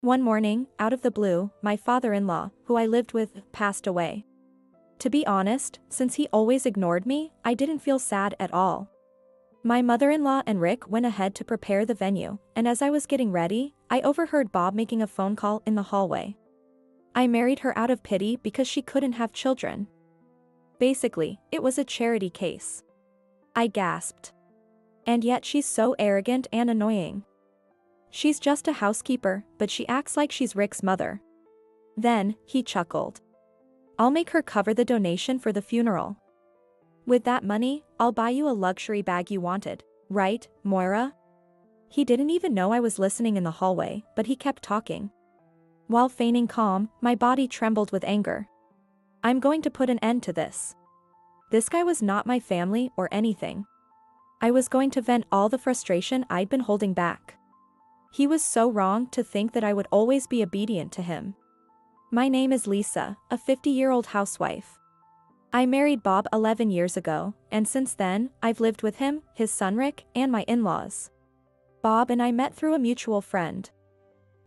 One morning, out of the blue, my father-in-law, who I lived with, passed away. To be honest, since he always ignored me, I didn't feel sad at all. My mother-in-law and Rick went ahead to prepare the venue, and as I was getting ready, I overheard Bob making a phone call in the hallway. I married her out of pity because she couldn't have children. Basically, it was a charity case. I gasped. And yet she's so arrogant and annoying. She's just a housekeeper, but she acts like she's Rick's mother. Then, he chuckled. I'll make her cover the donation for the funeral. With that money, I'll buy you a luxury bag you wanted, right, Moira? He didn't even know I was listening in the hallway, but he kept talking. While feigning calm, my body trembled with anger. I'm going to put an end to this. This guy was not my family or anything. I was going to vent all the frustration I'd been holding back. He was so wrong to think that I would always be obedient to him. My name is Lisa, a 50-year-old housewife. I married Bob 11 years ago, and since then, I've lived with him, his son Rick, and my in-laws. Bob and I met through a mutual friend.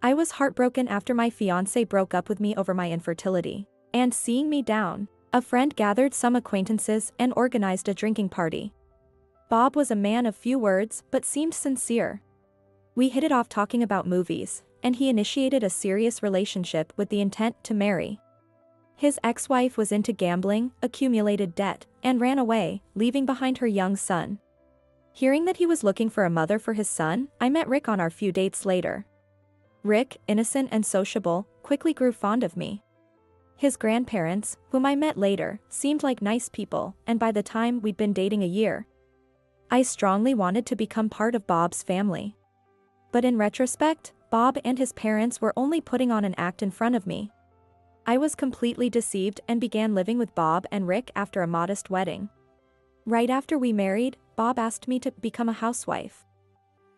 I was heartbroken after my fiancé broke up with me over my infertility, and seeing me down, a friend gathered some acquaintances and organized a drinking party. Bob was a man of few words but seemed sincere. We hit it off talking about movies, and he initiated a serious relationship with the intent to marry. His ex-wife was into gambling, accumulated debt, and ran away, leaving behind her young son. Hearing that he was looking for a mother for his son, I met Rick on our few dates later. Rick, innocent and sociable, quickly grew fond of me. His grandparents, whom I met later, seemed like nice people, and by the time we'd been dating a year, I strongly wanted to become part of Bob's family. But in retrospect, Bob and his parents were only putting on an act in front of me. I was completely deceived and began living with Bob and Rick after a modest wedding. Right after we married, Bob asked me to become a housewife.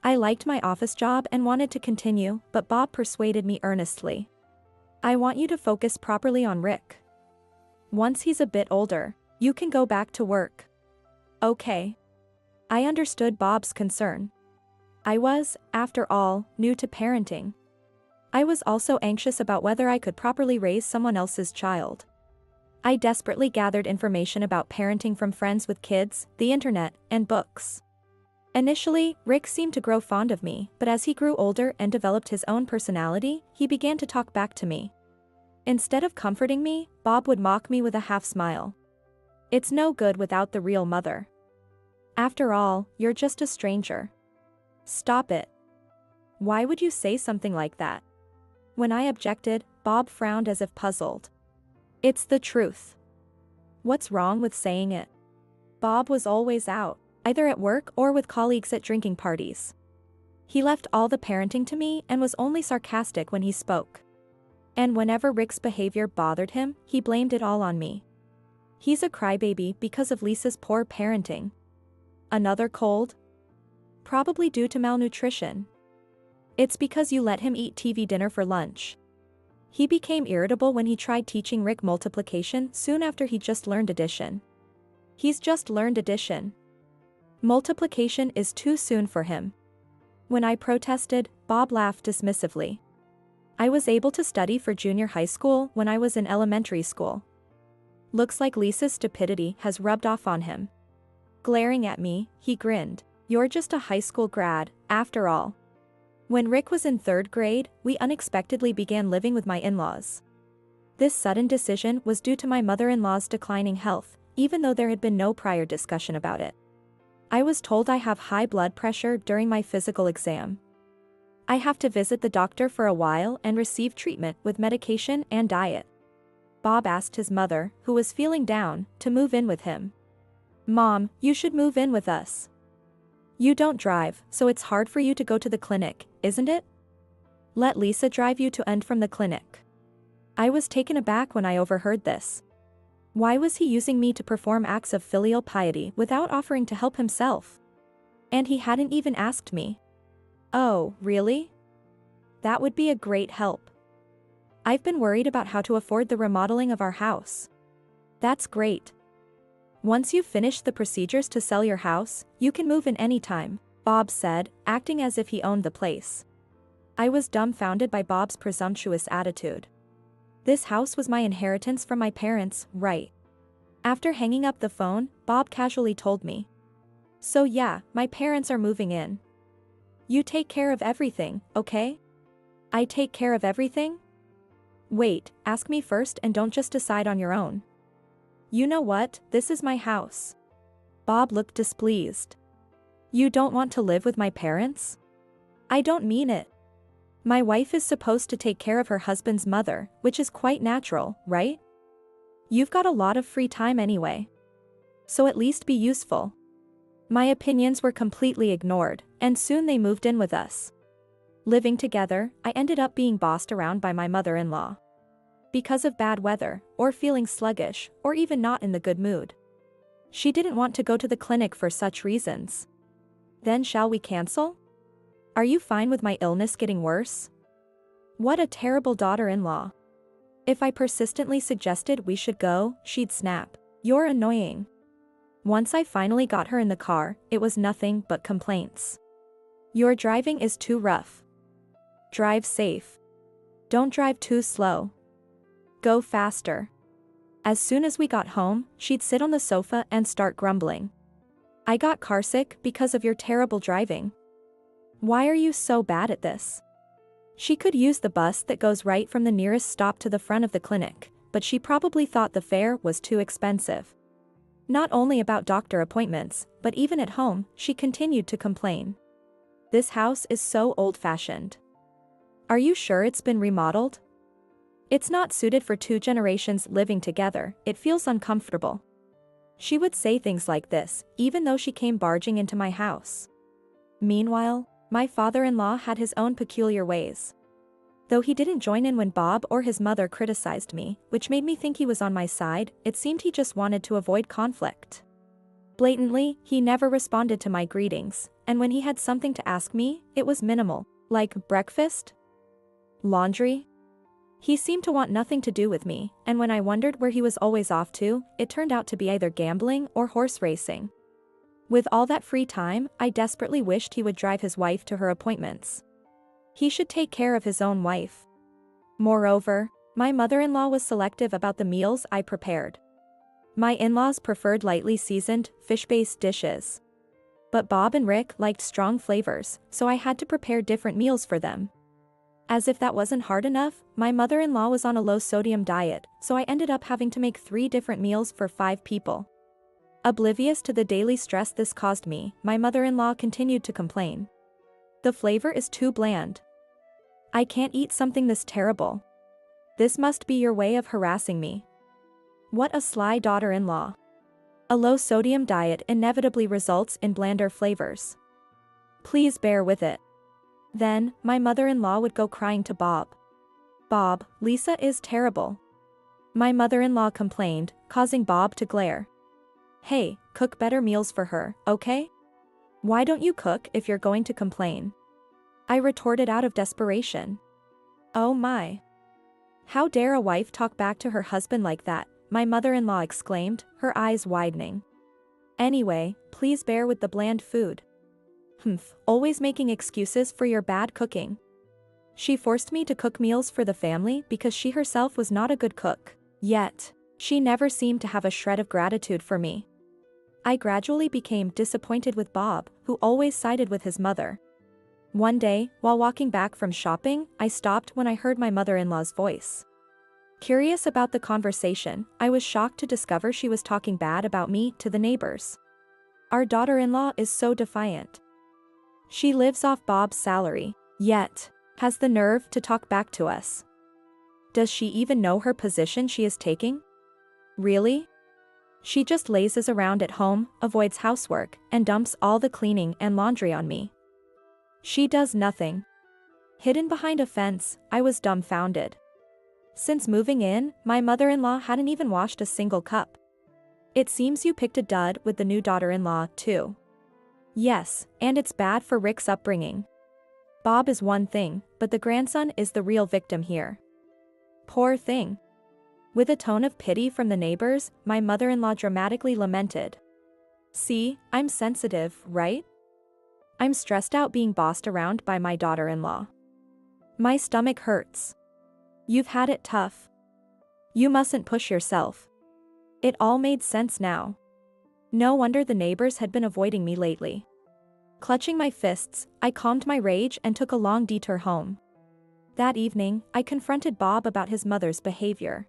I liked my office job and wanted to continue, but Bob persuaded me earnestly. I want you to focus properly on Rick. Once he's a bit older, you can go back to work. Okay. I understood Bob's concern. I was, after all, new to parenting. I was also anxious about whether I could properly raise someone else's child. I desperately gathered information about parenting from friends with kids, the internet, and books. Initially, Rick seemed to grow fond of me, but as he grew older and developed his own personality, he began to talk back to me. Instead of comforting me, Bob would mock me with a half-smile. It's no good without the real mother. After all, you're just a stranger. Stop it. Why would you say something like that? When I objected, Bob frowned as if puzzled. It's the truth. What's wrong with saying it? Bob was always out, either at work or with colleagues at drinking parties. He left all the parenting to me and was only sarcastic when he spoke. And whenever Rick's behavior bothered him, he blamed it all on me. He's a crybaby because of Lisa's poor parenting. Another cold? Probably due to malnutrition. It's because you let him eat TV dinner for lunch. He became irritable when he tried teaching Rick multiplication soon after he just learned addition. He's just learned addition. Multiplication is too soon for him. When I protested, Bob laughed dismissively. I was able to study for junior high school when I was in elementary school. Looks like Lisa's stupidity has rubbed off on him. Glaring at me, he grinned. You're just a high school grad, after all. When Rick was in 3rd grade, we unexpectedly began living with my in-laws. This sudden decision was due to my mother-in-law's declining health, even though there had been no prior discussion about it. I was told I have high blood pressure during my physical exam. I have to visit the doctor for a while and receive treatment with medication and diet. Bob asked his mother, who was feeling down, to move in with him. Mom, you should move in with us. You don't drive, so it's hard for you to go to the clinic, isn't it? Let Lisa drive you to and from the clinic. I was taken aback when I overheard this. Why was he using me to perform acts of filial piety without offering to help himself? And he hadn't even asked me. Oh, really? That would be a great help. I've been worried about how to afford the remodeling of our house. That's great. Once you've finished the procedures to sell your house, you can move in any time, Bob said, acting as if he owned the place. I was dumbfounded by Bob's presumptuous attitude. This house was my inheritance from my parents, right? After hanging up the phone, Bob casually told me. So yeah, my parents are moving in. You take care of everything, okay? I take care of everything? Wait, ask me first and don't just decide on your own. You know what, this is my house. Bob looked displeased. You don't want to live with my parents? I don't mean it. My wife is supposed to take care of her husband's mother, which is quite natural, right? You've got a lot of free time anyway. So at least be useful. My opinions were completely ignored, and soon they moved in with us. Living together, I ended up being bossed around by my mother-in-law. Because of bad weather, or feeling sluggish, or even not in the good mood. She didn't want to go to the clinic for such reasons. Then shall we cancel? Are you fine with my illness getting worse? What a terrible daughter-in-law. If I persistently suggested we should go, she'd snap. You're annoying. Once I finally got her in the car, it was nothing but complaints. Your driving is too rough. Drive safe. Don't drive too slow. Go faster. As soon as we got home, she'd sit on the sofa and start grumbling. I got carsick because of your terrible driving. Why are you so bad at this? She could use the bus that goes right from the nearest stop to the front of the clinic, but she probably thought the fare was too expensive. Not only about doctor appointments, but even at home, she continued to complain. This house is so old-fashioned. Are you sure it's been remodeled? It's not suited for 2 generations living together, it feels uncomfortable. She would say things like this, even though she came barging into my house. Meanwhile, my father-in-law had his own peculiar ways. Though he didn't join in when Bob or his mother criticized me, which made me think he was on my side, it seemed he just wanted to avoid conflict. Blatantly, he never responded to my greetings, and when he had something to ask me, it was minimal, like breakfast? Laundry? He seemed to want nothing to do with me, and when I wondered where he was always off to, it turned out to be either gambling or horse racing. With all that free time, I desperately wished he would drive his wife to her appointments. He should take care of his own wife. Moreover, my mother-in-law was selective about the meals I prepared. My in-laws preferred lightly seasoned, fish-based dishes. But Bob and Rick liked strong flavors, so I had to prepare different meals for them. As if that wasn't hard enough, my mother-in-law was on a low-sodium diet, so I ended up having to make 3 different meals for 5 people. Oblivious to the daily stress this caused me, my mother-in-law continued to complain. The flavor is too bland. I can't eat something this terrible. This must be your way of harassing me. What a sly daughter-in-law. A low-sodium diet inevitably results in blander flavors. Please bear with it. Then, my mother-in-law would go crying to Bob. Bob, Lisa is terrible. My mother-in-law complained, causing Bob to glare. Hey, cook better meals for her, okay? Why don't you cook if you're going to complain? I retorted out of desperation. Oh my. How dare a wife talk back to her husband like that, my mother-in-law exclaimed, her eyes widening. Anyway, please bear with the bland food. Always making excuses for your bad cooking. She forced me to cook meals for the family because she herself was not a good cook. Yet, she never seemed to have a shred of gratitude for me. I gradually became disappointed with Bob, who always sided with his mother. One day, while walking back from shopping, I stopped when I heard my mother-in-law's voice. Curious about the conversation, I was shocked to discover she was talking bad about me to the neighbors. Our daughter-in-law is so defiant. She lives off Bob's salary, yet has the nerve to talk back to us. Does she even know her position she is taking? Really? She just lazes around at home, avoids housework, and dumps all the cleaning and laundry on me. She does nothing. Hidden behind a fence, I was dumbfounded. Since moving in, my mother-in-law hadn't even washed a single cup. It seems you picked a dud with the new daughter-in-law, too. Yes, and it's bad for Rick's upbringing. Bob is one thing, but the grandson is the real victim here. Poor thing. With a tone of pity from the neighbors, my mother-in-law dramatically lamented. See, I'm sensitive, right? I'm stressed out being bossed around by my daughter-in-law. My stomach hurts. You've had it tough. You mustn't push yourself. It all made sense now. No wonder the neighbors had been avoiding me lately. Clutching my fists, I calmed my rage and took a long detour home. That evening, I confronted Bob about his mother's behavior.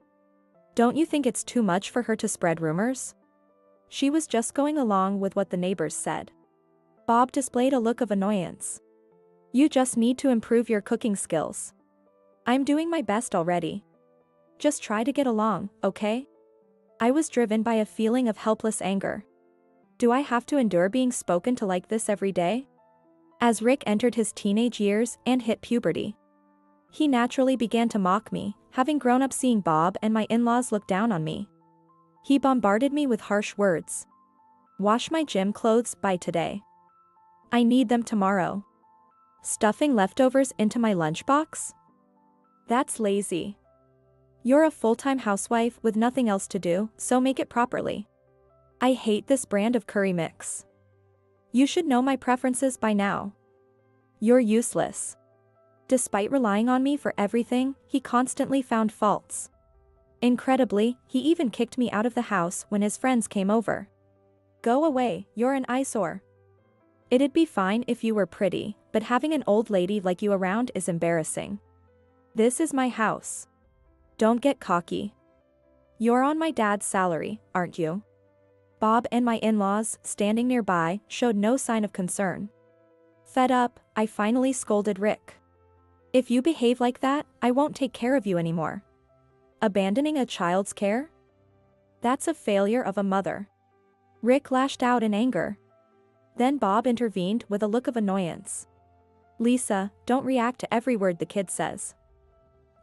Don't you think it's too much for her to spread rumors? She was just going along with what the neighbors said. Bob displayed a look of annoyance. You just need to improve your cooking skills. I'm doing my best already. Just try to get along, okay? I was driven by a feeling of helpless anger. Do I have to endure being spoken to like this every day? As Rick entered his teenage years and hit puberty, he naturally began to mock me, having grown up seeing Bob and my in-laws look down on me. He bombarded me with harsh words. Wash my gym clothes by today. I need them tomorrow. Stuffing leftovers into my lunchbox? That's lazy. You're a full-time housewife with nothing else to do, so make it properly. I hate this brand of curry mix. You should know my preferences by now. You're useless. Despite relying on me for everything, he constantly found faults. Incredibly, he even kicked me out of the house when his friends came over. Go away, you're an eyesore. It'd be fine if you were pretty, but having an old lady like you around is embarrassing. This is my house. Don't get cocky. You're on my dad's salary, aren't you? Bob and my in-laws, standing nearby, showed no sign of concern. Fed up, I finally scolded Rick. If you behave like that, I won't take care of you anymore. Abandoning a child's care? That's a failure of a mother. Rick lashed out in anger. Then Bob intervened with a look of annoyance. Lisa, don't react to every word the kid says.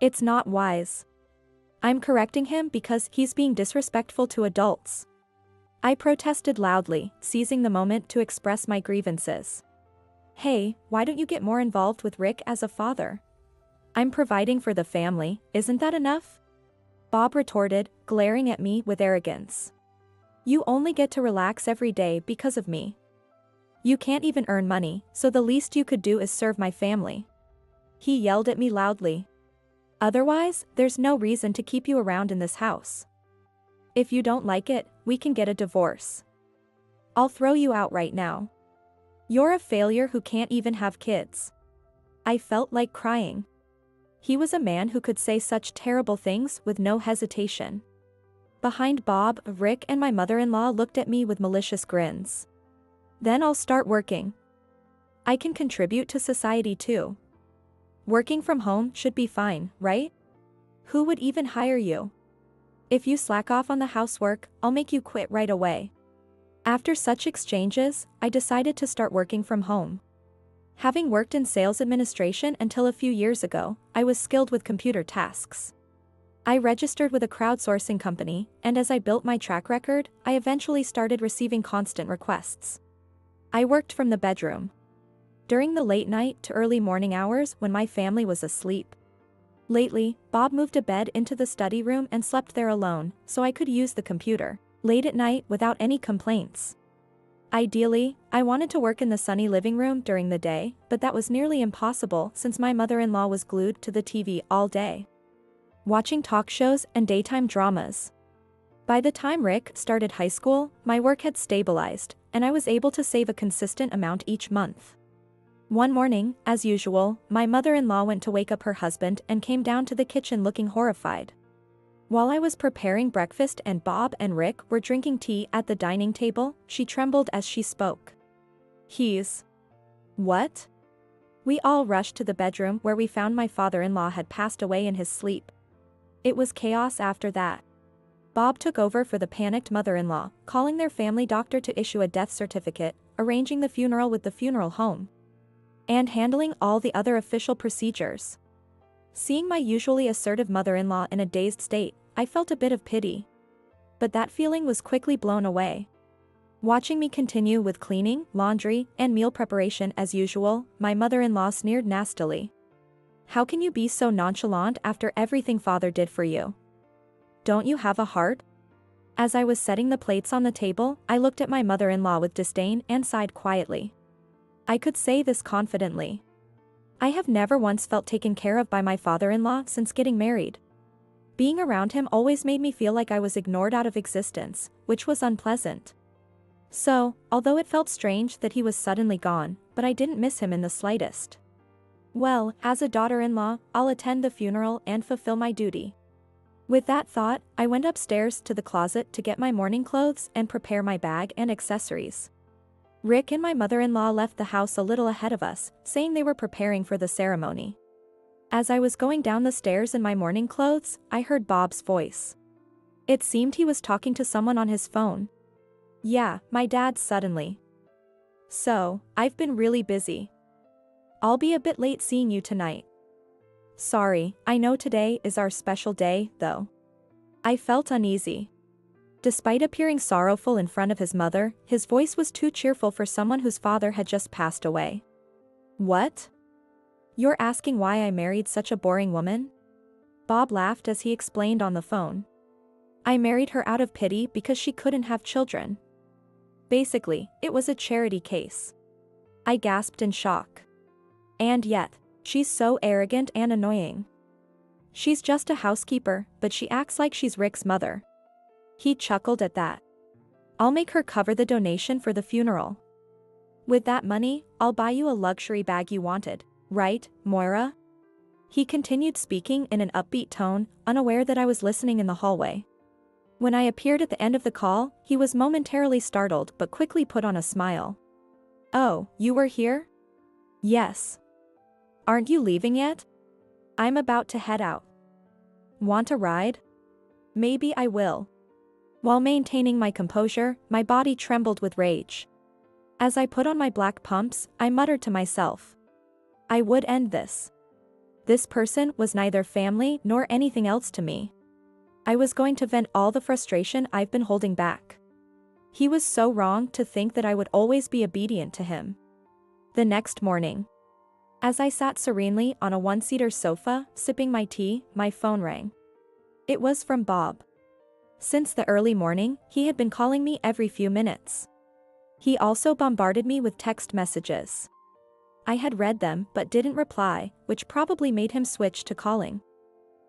It's not wise. I'm correcting him because he's being disrespectful to adults. I protested loudly, seizing the moment to express my grievances. Hey, why don't you get more involved with Rick as a father? I'm providing for the family, isn't that enough? Bob retorted, glaring at me with arrogance. You only get to relax every day because of me. You can't even earn money, so the least you could do is serve my family. He yelled at me loudly. Otherwise, there's no reason to keep you around in this house. If you don't like it, we can get a divorce. I'll throw you out right now. You're a failure who can't even have kids. I felt like crying. He was a man who could say such terrible things with no hesitation. Behind Bob, Rick and my mother-in-law looked at me with malicious grins. Then I'll start working. I can contribute to society too. Working from home should be fine, right? Who would even hire you? If you slack off on the housework, I'll make you quit right away. After such exchanges, I decided to start working from home. Having worked in sales administration until a few years ago, I was skilled with computer tasks. I registered with a crowdsourcing company, and as I built my track record, I eventually started receiving constant requests. I worked from the bedroom. During the late night to early morning hours when my family was asleep. Lately, Bob moved a bed into the study room and slept there alone, so I could use the computer late at night without any complaints. Ideally, I wanted to work in the sunny living room during the day, but that was nearly impossible since my mother-in-law was glued to the TV all day, watching talk shows and daytime dramas. By the time Rick started high school, my work had stabilized, and I was able to save a consistent amount each month. One morning, as usual, my mother-in-law went to wake up her husband and came down to the kitchen looking horrified. While I was preparing breakfast and Bob and Rick were drinking tea at the dining table, she trembled as she spoke. He's... What? We all rushed to the bedroom where we found my father-in-law had passed away in his sleep. It was chaos after that. Bob took over for the panicked mother-in-law, calling their family doctor to issue a death certificate, arranging the funeral with the funeral home, and handling all the other official procedures. Seeing my usually assertive mother-in-law in a dazed state, I felt a bit of pity. But that feeling was quickly blown away. Watching me continue with cleaning, laundry, and meal preparation as usual, my mother-in-law sneered nastily. How can you be so nonchalant after everything father did for you? Don't you have a heart? As I was setting the plates on the table, I looked at my mother-in-law with disdain and sighed quietly. I could say this confidently. I have never once felt taken care of by my father-in-law since getting married. Being around him always made me feel like I was ignored out of existence, which was unpleasant. So, although it felt strange that he was suddenly gone, but I didn't miss him in the slightest. Well, as a daughter-in-law, I'll attend the funeral and fulfill my duty. With that thought, I went upstairs to the closet to get my morning clothes and prepare my bag and accessories. Rick and my mother-in-law left the house a little ahead of us, saying they were preparing for the ceremony. As I was going down the stairs in my morning clothes, I heard Bob's voice. It seemed he was talking to someone on his phone. Yeah, my dad suddenly. So, I've been really busy. I'll be a bit late seeing you tonight. Sorry, I know today is our special day, though. I felt uneasy. Despite appearing sorrowful in front of his mother, his voice was too cheerful for someone whose father had just passed away. What? You're asking why I married such a boring woman? Bob laughed as he explained on the phone. I married her out of pity because she couldn't have children. Basically, it was a charity case. I gasped in shock. And yet, she's so arrogant and annoying. She's just a housekeeper, but she acts like she's Rick's mother. He chuckled at that. I'll make her cover the donation for the funeral. With that money, I'll buy you a luxury bag you wanted, right, Moira? He continued speaking in an upbeat tone, unaware that I was listening in the hallway. When I appeared at the end of the call, he was momentarily startled but quickly put on a smile. Oh, you were here? Yes. Aren't you leaving yet? I'm about to head out. Want a ride? Maybe I will. While maintaining my composure, my body trembled with rage. As I put on my black pumps, I muttered to myself. I would end this. This person was neither family nor anything else to me. I was going to vent all the frustration I've been holding back. He was so wrong to think that I would always be obedient to him. The next morning, as I sat serenely on a one-seater sofa, sipping my tea, my phone rang. It was from Bob. Since the early morning, he had been calling me every few minutes. He also bombarded me with text messages. I had read them but didn't reply, which probably made him switch to calling.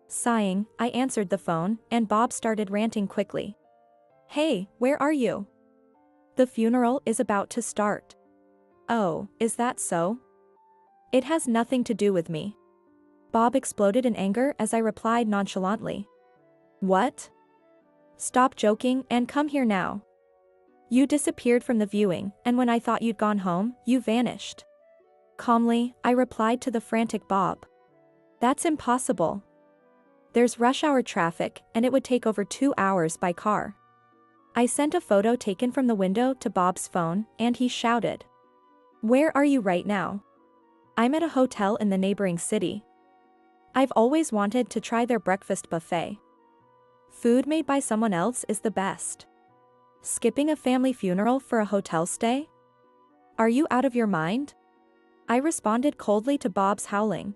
Sighing, I answered the phone, and Bob started ranting quickly. Hey, where are you? The funeral is about to start. Oh, is that so? It has nothing to do with me. Bob exploded in anger as I replied nonchalantly. What? Stop joking and come here now. You disappeared from the viewing, and when I thought you'd gone home, you vanished. Calmly, I replied to the frantic Bob. That's impossible. There's rush hour traffic, and it would take over 2 hours by car. I sent a photo taken from the window to Bob's phone, and he shouted. Where are you right now? I'm at a hotel in the neighboring city. I've always wanted to try their breakfast buffet. Food made by someone else is the best. Skipping a family funeral for a hotel stay? Are you out of your mind? I responded coldly to Bob's howling.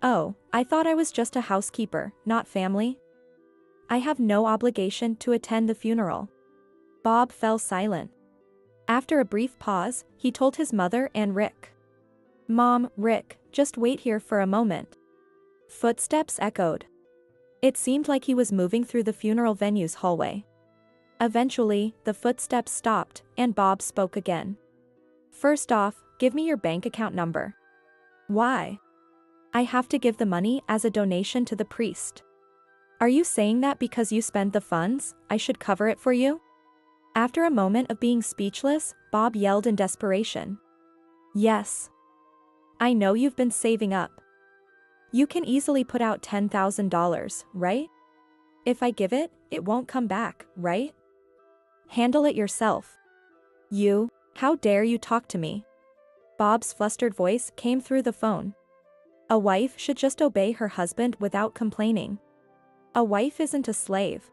Oh, I thought I was just a housekeeper, not family. I have no obligation to attend the funeral. Bob fell silent. After a brief pause, he told his mother and Rick. Mom, Rick, just wait here for a moment. Footsteps echoed. It seemed like he was moving through the funeral venue's hallway. Eventually, the footsteps stopped, and Bob spoke again. First off, give me your bank account number. Why? I have to give the money as a donation to the priest. Are you saying that because you spend the funds, I should cover it for you? After a moment of being speechless, Bob yelled in desperation. Yes. I know you've been saving up. You can easily put out $10,000, right? If I give it, it won't come back, right? Handle it yourself. You, how dare you talk to me? Bob's flustered voice came through the phone. A wife should just obey her husband without complaining. A wife isn't a slave.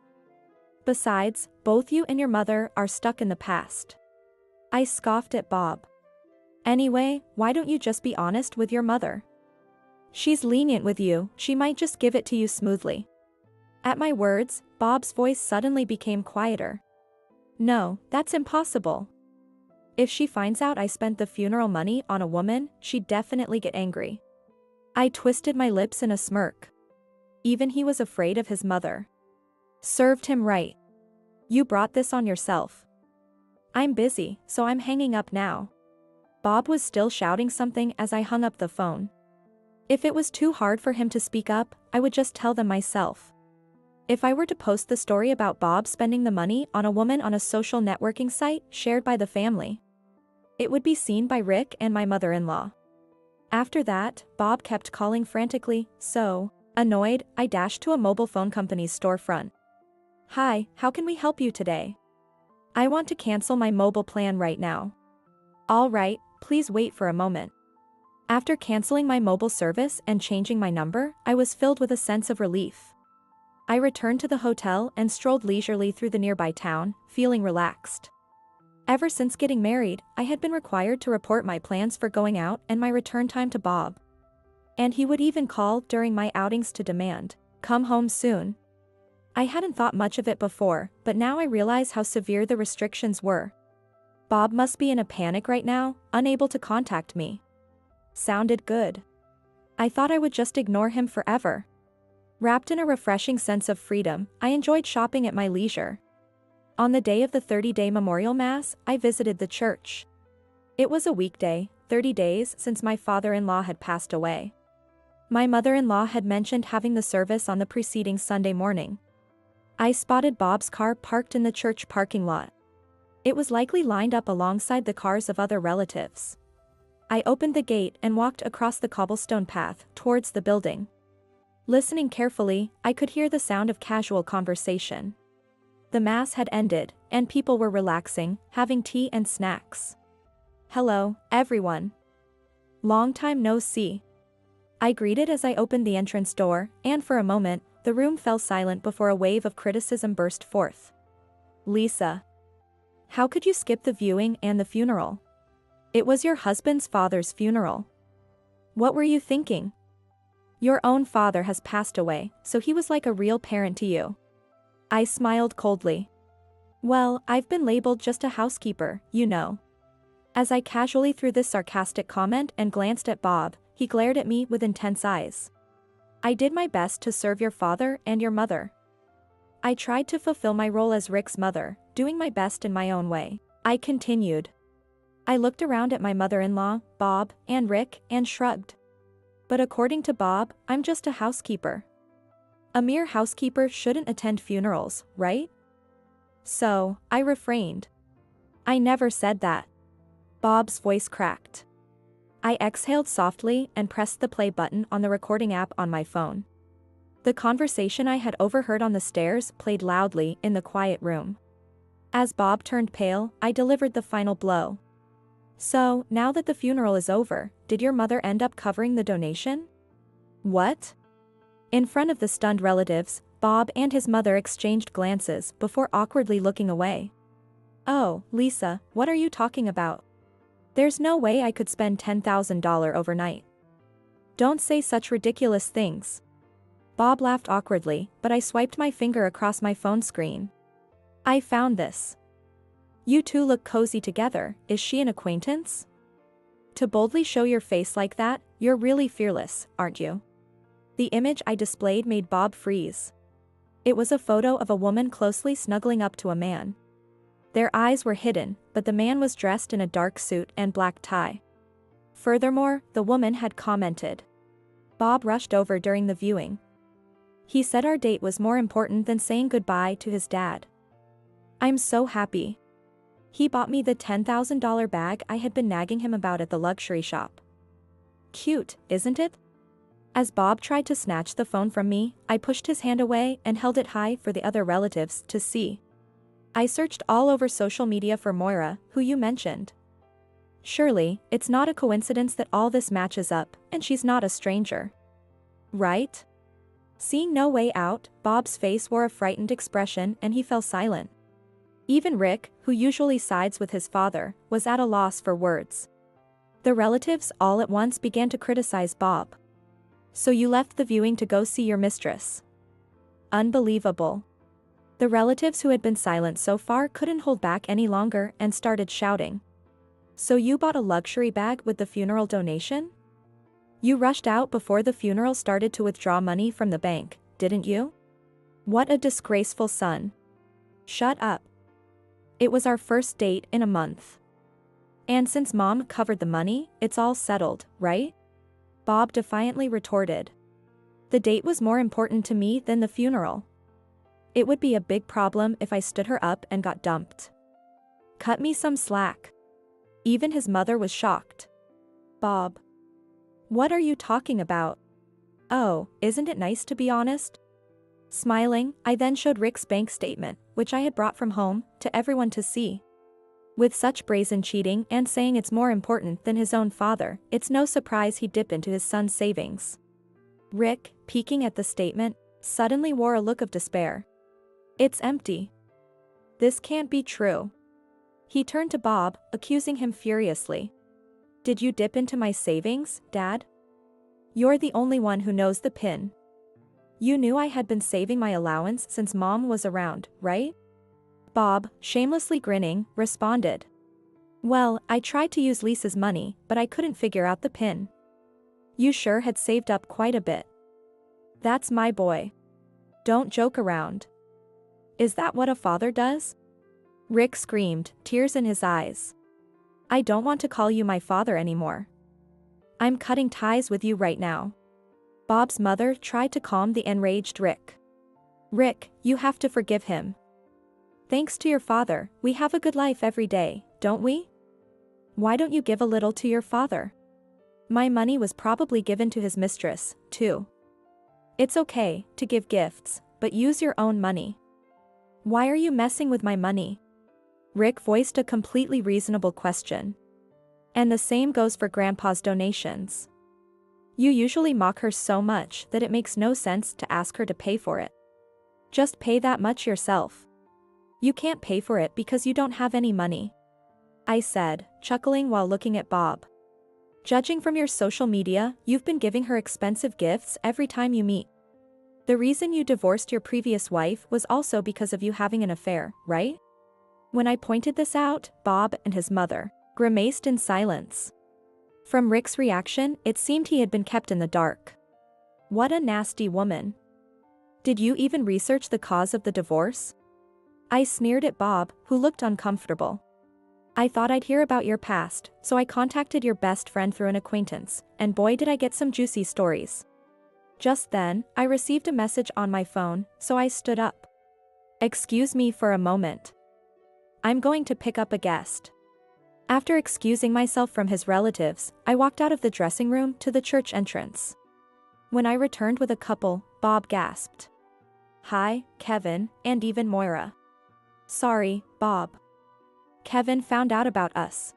Besides, both you and your mother are stuck in the past. I scoffed at Bob. Anyway, why don't you just be honest with your mother? She's lenient with you, she might just give it to you smoothly. At my words, Bob's voice suddenly became quieter. No, that's impossible. If she finds out I spent the funeral money on a woman, she'd definitely get angry. I twisted my lips in a smirk. Even he was afraid of his mother. Served him right. You brought this on yourself. I'm busy, so I'm hanging up now. Bob was still shouting something as I hung up the phone. If it was too hard for him to speak up, I would just tell them myself. If I were to post the story about Bob spending the money on a woman on a social networking site shared by the family, it would be seen by Rick and my mother-in-law. After that, Bob kept calling frantically, so, annoyed, I dashed to a mobile phone company's storefront. Hi, how can we help you today? I want to cancel my mobile plan right now. All right, please wait for a moment. After canceling my mobile service and changing my number, I was filled with a sense of relief. I returned to the hotel and strolled leisurely through the nearby town, feeling relaxed. Ever since getting married, I had been required to report my plans for going out and my return time to Bob. And he would even call during my outings to demand, "Come home soon." I hadn't thought much of it before, but now I realize how severe the restrictions were. Bob must be in a panic right now, unable to contact me. Sounded good. I thought I would just ignore him forever. Wrapped in a refreshing sense of freedom, I enjoyed shopping at my leisure. On the day of the 30-day memorial mass, I visited the church. It was a weekday, 30 days since my father-in-law had passed away. My mother-in-law had mentioned having the service on the preceding Sunday morning. I spotted Bob's car parked in the church parking lot. It was likely lined up alongside the cars of other relatives. I opened the gate and walked across the cobblestone path towards the building. Listening carefully, I could hear the sound of casual conversation. The mass had ended, and people were relaxing, having tea and snacks. Hello, everyone. Long time no see. I greeted as I opened the entrance door, and for a moment, the room fell silent before a wave of criticism burst forth. Lisa. How could you skip the viewing and the funeral? It was your husband's father's funeral. What were you thinking? Your own father has passed away, so he was like a real parent to you. I smiled coldly. Well, I've been labeled just a housekeeper, you know. As I casually threw this sarcastic comment and glanced at Bob, he glared at me with intense eyes. I did my best to serve your father and your mother. I tried to fulfill my role as Rick's mother, doing my best in my own way. I continued. I looked around at my mother-in-law, Bob, and Rick, and shrugged. But according to Bob, I'm just a housekeeper. A mere housekeeper shouldn't attend funerals, right? So, I refrained. I never said that. Bob's voice cracked. I exhaled softly and pressed the play button on the recording app on my phone. The conversation I had overheard on the stairs played loudly in the quiet room. As Bob turned pale, I delivered the final blow. So, now that the funeral is over, did your mother end up covering the donation? What? In front of the stunned relatives, Bob and his mother exchanged glances before awkwardly looking away. Oh, Lisa, what are you talking about? There's no way I could spend $10,000 overnight. Don't say such ridiculous things. Bob laughed awkwardly, but I swiped my finger across my phone screen. I found this. You two look cozy together, is she an acquaintance? To boldly show your face like that, you're really fearless, aren't you? The image I displayed made Bob freeze. It was a photo of a woman closely snuggling up to a man. Their eyes were hidden, but the man was dressed in a dark suit and black tie. Furthermore, the woman had commented. Bob rushed over during the viewing. He said our date was more important than saying goodbye to his dad. I'm so happy. He bought me the $10,000 bag I had been nagging him about at the luxury shop. Cute, isn't it? As Bob tried to snatch the phone from me, I pushed his hand away and held it high for the other relatives to see. I searched all over social media for Moira, who you mentioned. Surely, it's not a coincidence that all this matches up, and she's not a stranger. Right? Seeing no way out, Bob's face wore a frightened expression and he fell silent. Even Rick, who usually sides with his father, was at a loss for words. The relatives all at once began to criticize Bob. So you left the viewing to go see your mistress. Unbelievable. The relatives who had been silent so far couldn't hold back any longer and started shouting. So you bought a luxury bag with the funeral donation? You rushed out before the funeral started to withdraw money from the bank, didn't you? What a disgraceful son. Shut up. It was our first date in a month. And since Mom covered the money, it's all settled, right? Bob defiantly retorted. The date was more important to me than the funeral. It would be a big problem if I stood her up and got dumped. Cut me some slack. Even his mother was shocked. Bob. What are you talking about? Oh, isn't it nice to be honest? Smiling, I then showed Rick's bank statement, which I had brought from home, to everyone to see. With such brazen cheating and saying it's more important than his own father, it's no surprise he'd dip into his son's savings. Rick, peeking at the statement, suddenly wore a look of despair. It's empty. This can't be true. He turned to Bob, accusing him furiously. Did you dip into my savings, Dad? You're the only one who knows the PIN. You knew I had been saving my allowance since Mom was around, right? Bob, shamelessly grinning, responded. Well, I tried to use Lisa's money, but I couldn't figure out the PIN. You sure had saved up quite a bit. That's my boy. Don't joke around. Is that what a father does? Rick screamed, tears in his eyes. I don't want to call you my father anymore. I'm cutting ties with you right now. Bob's mother tried to calm the enraged Rick. Rick, you have to forgive him. Thanks to your father, we have a good life every day, don't we? Why don't you give a little to your father? My money was probably given to his mistress, too. It's okay to give gifts, but use your own money. Why are you messing with my money? Rick voiced a completely reasonable question. And the same goes for Grandpa's donations. You usually mock her so much that it makes no sense to ask her to pay for it. Just pay that much yourself. You can't pay for it because you don't have any money. I said, chuckling while looking at Bob. Judging from your social media, you've been giving her expensive gifts every time you meet. The reason you divorced your previous wife was also because of you having an affair, right? When I pointed this out, Bob and his mother grimaced in silence. From Rick's reaction, it seemed he had been kept in the dark. What a nasty woman. Did you even research the cause of the divorce? I sneered at Bob, who looked uncomfortable. I thought I'd hear about your past, so I contacted your best friend through an acquaintance, and boy did I get some juicy stories. Just then, I received a message on my phone, so I stood up. Excuse me for a moment. I'm going to pick up a guest. After excusing myself from his relatives, I walked out of the dressing room to the church entrance. When I returned with a couple, Bob gasped. Hi, Kevin, and even Moira. Sorry, Bob. Kevin found out about us.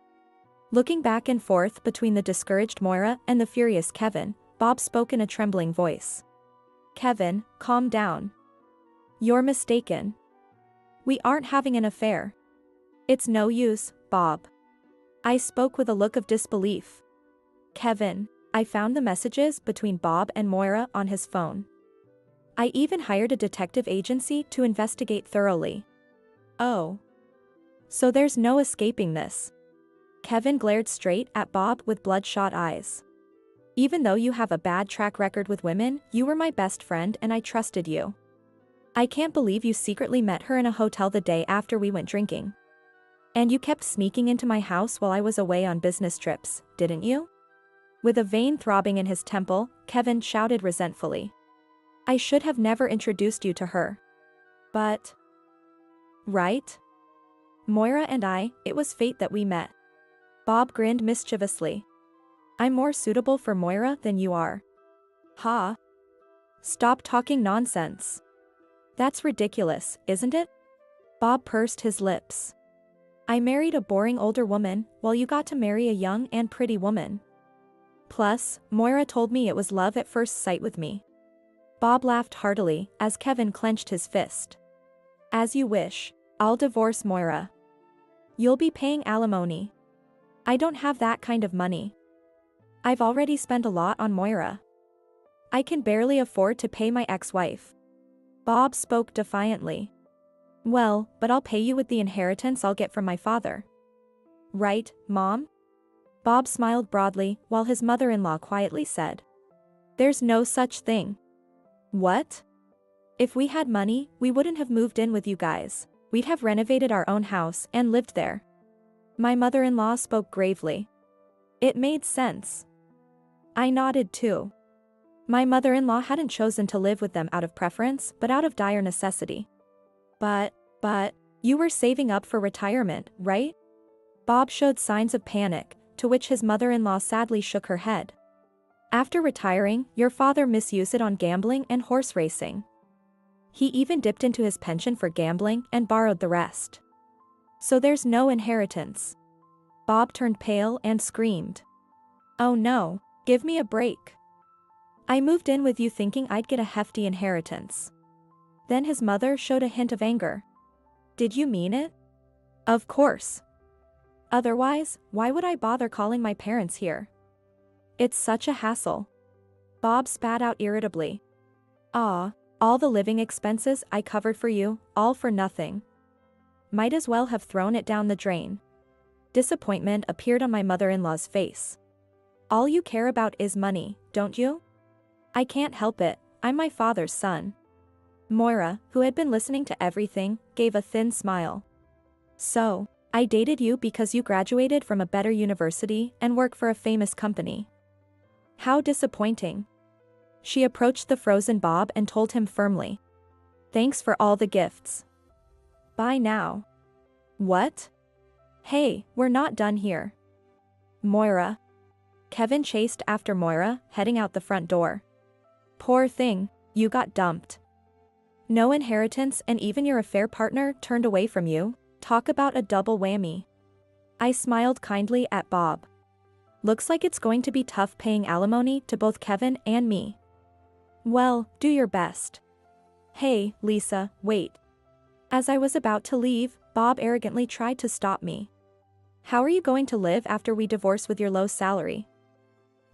Looking back and forth between the discouraged Moira and the furious Kevin, Bob spoke in a trembling voice. Kevin, calm down. You're mistaken. We aren't having an affair. It's no use, Bob. I spoke with a look of disbelief. Kevin, I found the messages between Bob and Moira on his phone. I even hired a detective agency to investigate thoroughly. Oh. So there's no escaping this. Kevin glared straight at Bob with bloodshot eyes. Even though you have a bad track record with women, you were my best friend and I trusted you. I can't believe you secretly met her in a hotel the day after we went drinking. And you kept sneaking into my house while I was away on business trips, didn't you? With a vein throbbing in his temple, Kevin shouted resentfully. I should have never introduced you to her. But... right? Moira and I, it was fate that we met. Bob grinned mischievously. I'm more suitable for Moira than you are. Ha. Stop talking nonsense. That's ridiculous, isn't it? Bob pursed his lips. I married a boring older woman, while you got to marry a young and pretty woman. Plus, Moira told me it was love at first sight with me. Bob laughed heartily, as Kevin clenched his fist. As you wish, I'll divorce Moira. You'll be paying alimony. I don't have that kind of money. I've already spent a lot on Moira. I can barely afford to pay my ex-wife. Bob spoke defiantly. Well, but I'll pay you with the inheritance I'll get from my father. Right, Mom? Bob smiled broadly, while his mother-in-law quietly said, "There's no such thing." "What? If we had money, we wouldn't have moved in with you guys. We'd have renovated our own house and lived there." My mother-in-law spoke gravely. It made sense. I nodded too. My mother-in-law hadn't chosen to live with them out of preference, but out of dire necessity. But, you were saving up for retirement, right?" Bob showed signs of panic, to which his mother-in-law sadly shook her head. "After retiring, your father misused it on gambling and horse racing. He even dipped into his pension for gambling and borrowed the rest. So there's no inheritance." Bob turned pale and screamed. "Oh no, give me a break. I moved in with you thinking I'd get a hefty inheritance." Then his mother showed a hint of anger. "Did you mean it?" "Of course. Otherwise, why would I bother calling my parents here? It's such a hassle." Bob spat out irritably. "Ah, all the living expenses I covered for you, all for nothing. Might as well have thrown it down the drain." Disappointment appeared on my mother-in-law's face. "All you care about is money, don't you?" "I can't help it, I'm my father's son." Moira, who had been listening to everything, gave a thin smile. "So, I dated you because you graduated from a better university and work for a famous company. How disappointing." She approached the frozen Bob and told him firmly, "Thanks for all the gifts. Bye now." "What? Hey, we're not done here." "Moira." Kevin chased after Moira, heading out the front door. "Poor thing, you got dumped. No inheritance and even your affair partner turned away from you. Talk about a double whammy." I smiled kindly at Bob. "Looks like it's going to be tough paying alimony to both Kevin and me." "Well, do your best." "Hey, Lisa, wait." As I was about to leave, Bob arrogantly tried to stop me. "How are you going to live after we divorce with your low salary?"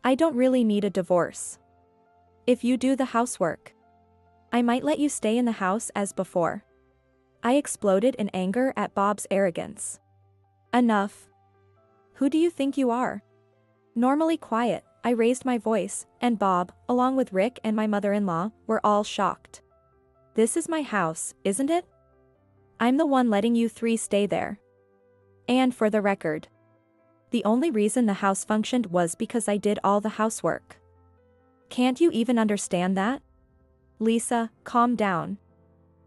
"I don't really need a divorce. If you do the housework, I might let you stay in the house as before." I exploded in anger at Bob's arrogance. "Enough. Who do you think you are?" Normally quiet, I raised my voice, and Bob, along with Rick and my mother-in-law, were all shocked. "This is my house, isn't it? I'm the one letting you three stay there. And for the record, the only reason the house functioned was because I did all the housework. Can't you even understand that?" "Lisa, calm down.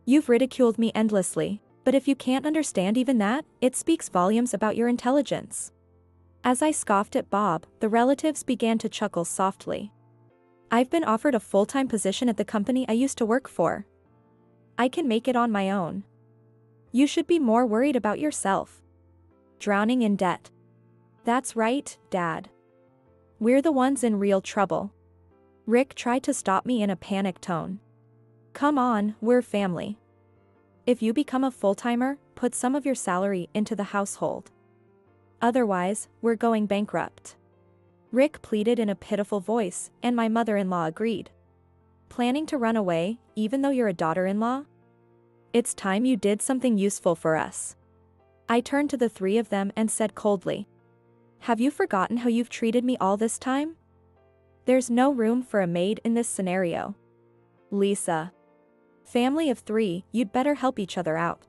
You've ridiculed me endlessly, but if you can't understand even that, it speaks volumes about your intelligence." As I scoffed at Bob, the relatives began to chuckle softly. "I've been offered a full-time position at the company I used to work for. I can make it on my own. You should be more worried about yourself. Drowning in debt." "That's right, Dad. We're the ones in real trouble." Rick tried to stop me in a panicked tone. "Come on, we're family. If you become a full-timer, put some of your salary into the household. Otherwise, we're going bankrupt." Rick pleaded in a pitiful voice, and my mother-in-law agreed. "Planning to run away, even though you're a daughter-in-law? It's time you did something useful for us." I turned to the three of them and said coldly, "Have you forgotten how you've treated me all this time? There's no room for a maid in this scenario. Lisa. Family of three, you'd better help each other out.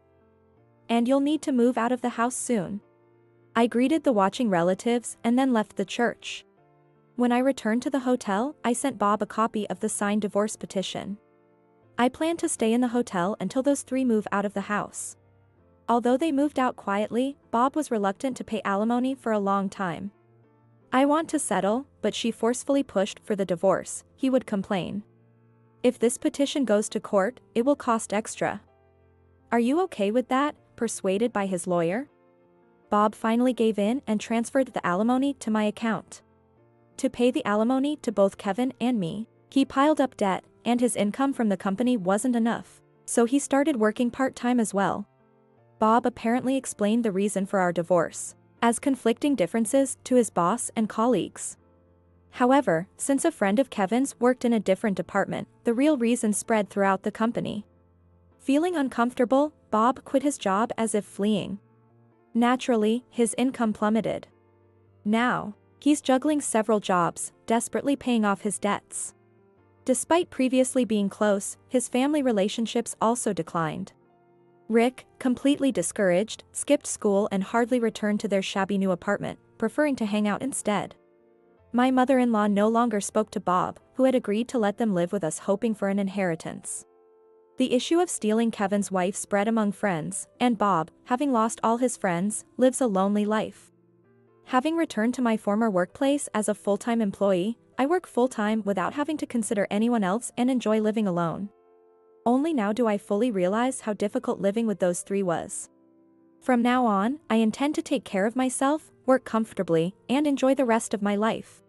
And you'll need to move out of the house soon." I greeted the watching relatives and then left the church. When I returned to the hotel, I sent Bob a copy of the signed divorce petition. I plan to stay in the hotel until those three move out of the house. Although they moved out quietly, Bob was reluctant to pay alimony for a long time. "I want to settle, but she forcefully pushed for the divorce," he would complain. "If this petition goes to court, it will cost extra. Are you okay with that?" Persuaded by his lawyer, Bob finally gave in and transferred the alimony to my account. To pay the alimony to both Kevin and me, he piled up debt, and his income from the company wasn't enough, so he started working part-time as well. Bob apparently explained the reason for our divorce as conflicting differences to his boss and colleagues. However, since a friend of Kevin's worked in a different department, the real reason spread throughout the company. Feeling uncomfortable, Bob quit his job as if fleeing. Naturally, his income plummeted. Now, He's juggling several jobs, desperately paying off his debts. Despite previously being close, his family relationships also declined. Rick, completely discouraged, skipped school and hardly returned to their shabby new apartment, preferring to hang out instead. My mother-in-law no longer spoke to Bob, who had agreed to let them live with us hoping for an inheritance. The issue of stealing Kevin's wife spread among friends, and Bob, having lost all his friends, lives a lonely life. Having returned to my former workplace as a full-time employee, I work full-time without having to consider anyone else and enjoy living alone. Only now do I fully realize how difficult living with those three was. From now on, I intend to take care of myself, work comfortably, and enjoy the rest of my life.